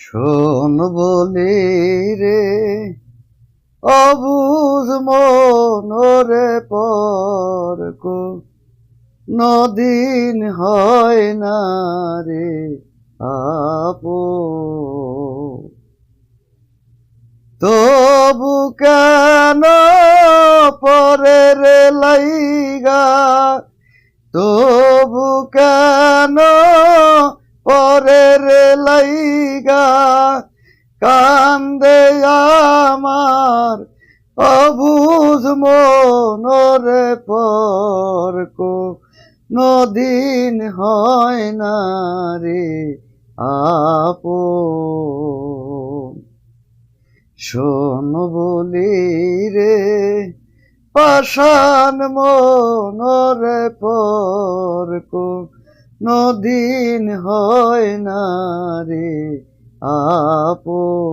শোন বলি রে অবুঝ মনরে পরকো নদিন হয় না রে আপন। তবু কেন পরের লাইগা, তবু কেন পরের লাইগা কান্দে আমার অবুঝ মনরে পরকো নদিন হয় না রে আপন। শোন বলি রে পাষাণ মনরে পরকো নদিন হয় না রে আপন।